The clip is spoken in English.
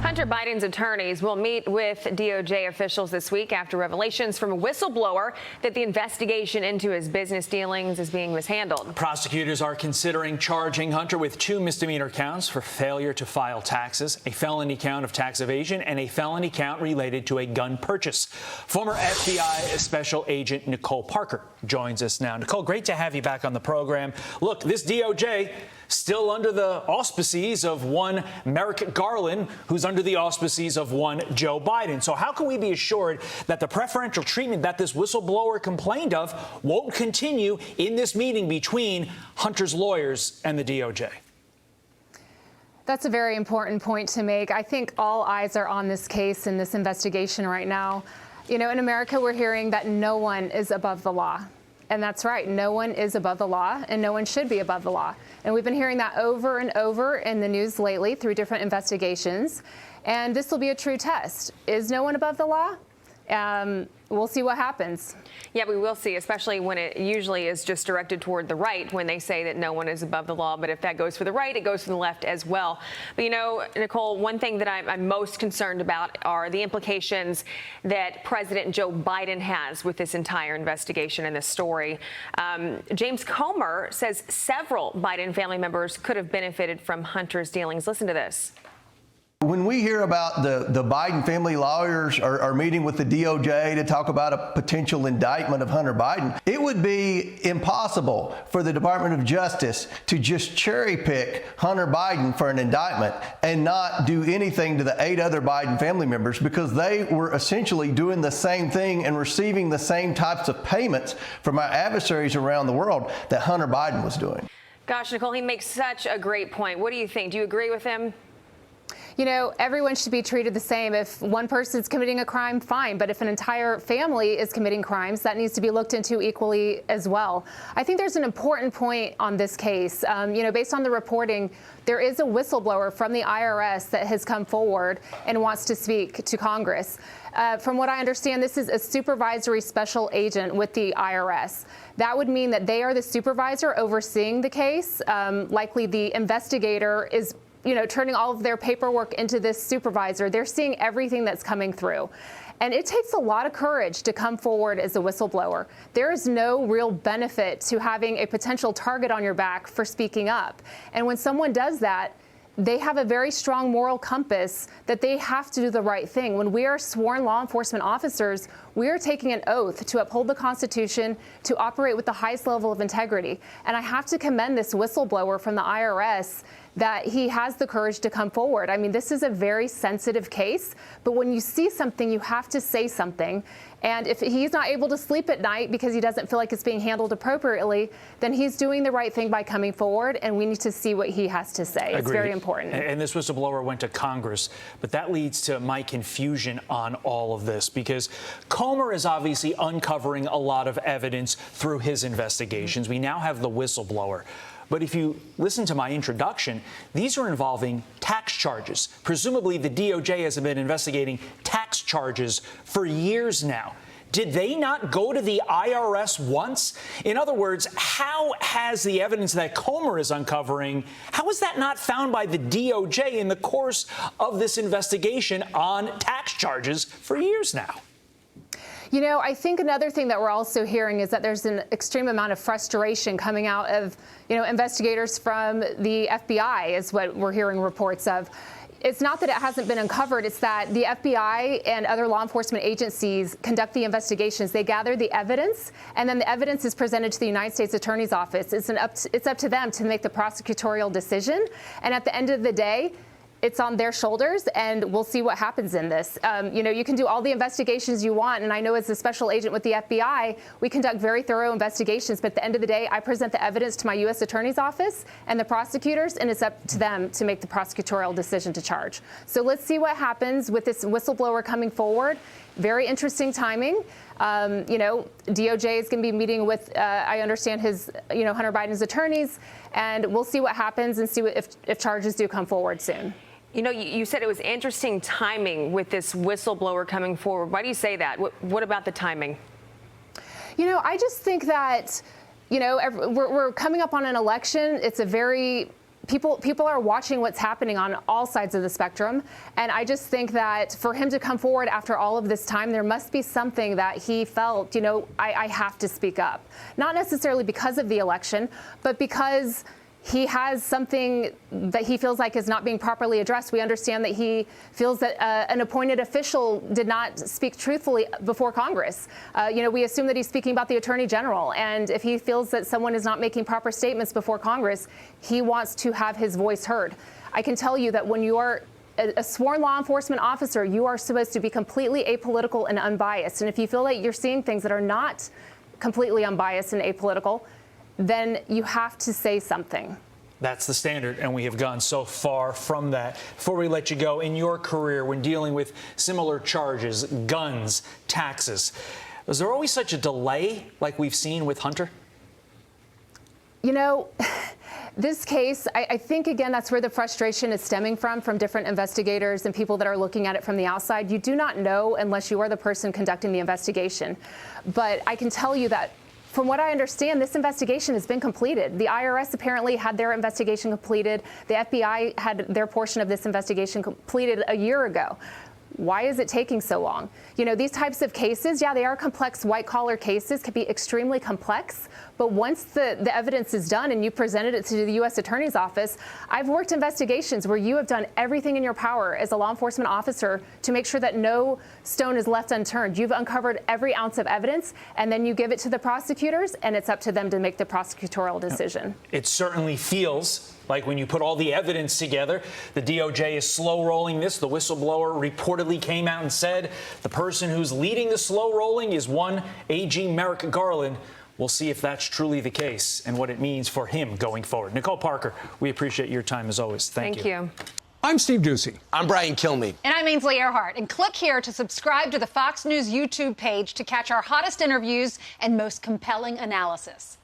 Hunter Biden's attorneys will meet with DOJ officials this week after revelations from a whistleblower that the investigation into his business dealings is being mishandled. Prosecutors are considering charging Hunter with 2 misdemeanor counts for failure to file taxes, a felony count of tax evasion, and a felony count related to a gun purchase. Former FBI Special Agent Nicole Parker joins us now. Nicole, great to have you back on the program. Look, this DOJ still under the auspices of one Merrick Garland, who's under the auspices of one Joe Biden. So how can we be assured that the preferential treatment that this whistleblower complained of won't continue in this meeting between Hunter's lawyers and the DOJ? That's a very important point to make. I think all eyes are on this case and this investigation right now. You know, in America, we're hearing that no one is above the law. And that's right. No one is above the law, and no one should be above the law. And we've been hearing that over and over in the news lately through different investigations. And this will be a true test. Is no one above the law? We'll see what happens. Yeah, we will see, especially when it usually is just directed toward the right when they say that no one is above the law. But if that goes for the right, it goes for the left as well. But, you know, Nicole, one thing that I'm most concerned about are the implications that President Joe Biden has with this entire investigation and this story. James Comer says several Biden family members could have benefited from Hunter's dealings. Listen to this. When we hear about the Biden family lawyers are meeting with the DOJ to talk about a potential indictment of Hunter Biden, it would be impossible for the Department of Justice to just cherry pick Hunter Biden for an indictment and not do anything to the 8 other Biden family members, because they were essentially doing the same thing and receiving the same types of payments from our adversaries around the world that Hunter Biden was doing. Gosh, Nicole, he makes such a great point. What do you think? Do you agree with him? You know, everyone should be treated the same. If one person's committing a crime, fine. But if an entire family is committing crimes, that needs to be looked into equally as well. I think there's an important point on this case. You know, based on the reporting, there is a whistleblower from the IRS that has come forward and wants to speak to Congress. From what I understand, this is a supervisory special agent with the IRS. That would mean that they are the supervisor overseeing the case. Likely the investigator is turning all of their paperwork into this supervisor. They're seeing everything that's coming through. And it takes a lot of courage to come forward as a whistleblower. There is no real benefit to having a potential target on your back for speaking up. And when someone does that, they have a very strong moral compass that they have to do the right thing. When we are sworn law enforcement officers, we are taking an oath to uphold the Constitution, to operate with the highest level of integrity. And I have to commend this whistleblower from the IRS that he has the courage to come forward. I mean, this is a very sensitive case, but when you see something, you have to say something. And if he's not able to sleep at night because he doesn't feel like it's being handled appropriately, then he's doing the right thing by coming forward, and we need to see what he has to say. Agreed. It's very important. And this whistleblower went to Congress, but that leads to my confusion on all of this, because Comer is obviously uncovering a lot of evidence through his investigations. We now have the whistleblower. But if you listen to my introduction, these are involving tax charges. Presumably, the DOJ has been investigating tax charges for years now. Did they not go to the IRS once? In other words, how has the evidence that Comer is uncovering, how is that not found by the DOJ in the course of this investigation on tax charges for years now? You know, I think another thing that we're also hearing is that there's an extreme amount of frustration coming out of, investigators from the FBI is what we're hearing reports of. It's not that it hasn't been uncovered. It's that the FBI and other law enforcement agencies conduct the investigations. They gather the evidence, and then the evidence is presented to the United States Attorney's Office. It's up to them to make the prosecutorial decision. And at the end of the day, it's on their shoulders, and we'll see what happens in this. You can do all the investigations you want, and I know as a special agent with the FBI, we conduct very thorough investigations, but at the end of the day, I present the evidence to my U.S. Attorney's Office and the prosecutors, and it's up to them to make the prosecutorial decision to charge. So let's see what happens with this whistleblower coming forward. Very interesting timing. DOJ is going to be meeting with, I understand, his, Hunter Biden's attorneys, and we'll see what happens and see if charges do come forward soon. You said it was interesting timing with this whistleblower coming forward. Why do you say that? What about the timing? I just think that, we're coming up on an election. It's a very People are watching what's happening on all sides of the spectrum. And I just think that for him to come forward after all of this time, there must be something that he felt, I have to speak up. Not necessarily because of the election, but because he has something that he feels like is not being properly addressed. We understand that he feels that an appointed official did not speak truthfully before Congress. We assume that he's speaking about the Attorney General. And if he feels that someone is not making proper statements before Congress, he wants to have his voice heard. I can tell you that when you are a sworn law enforcement officer, you are supposed to be completely apolitical and unbiased. And if you feel like you're seeing things that are not completely unbiased and apolitical, then you have to say something. That's the standard, and we have gone so far from that. Before we let you go, in your career, when dealing with similar charges, guns, taxes, was there always such a delay like we've seen with Hunter? This case, I think, again, that's where the frustration is stemming from different investigators and people that are looking at it from the outside. You do not know unless you are the person conducting the investigation. But I can tell you that from what I understand, this investigation has been completed. The IRS apparently had their investigation completed. The FBI had their portion of this investigation completed a year ago. Why is it taking so long? These types of cases, yeah, they are complex white-collar cases, can be extremely complex. But once the evidence is done and you presented it to the U.S. Attorney's Office, I've worked investigations where you have done everything in your power as a law enforcement officer to make sure that no stone is left unturned. You've uncovered every ounce of evidence, and then you give it to the prosecutors, and it's up to them to make the prosecutorial decision. It certainly feels like when you put all the evidence together, the DOJ is slow rolling this. The whistleblower reportedly came out and said the person who's leading the slow rolling is one AG Merrick Garland. We'll see if that's truly the case and what it means for him going forward. Nicole Parker, we appreciate your time as always. Thank you. I'm Steve Ducey. I'm Brian Kilmeade. And I'm Ainsley Earhart. And click here to subscribe to the Fox News YouTube page to catch our hottest interviews and most compelling analysis.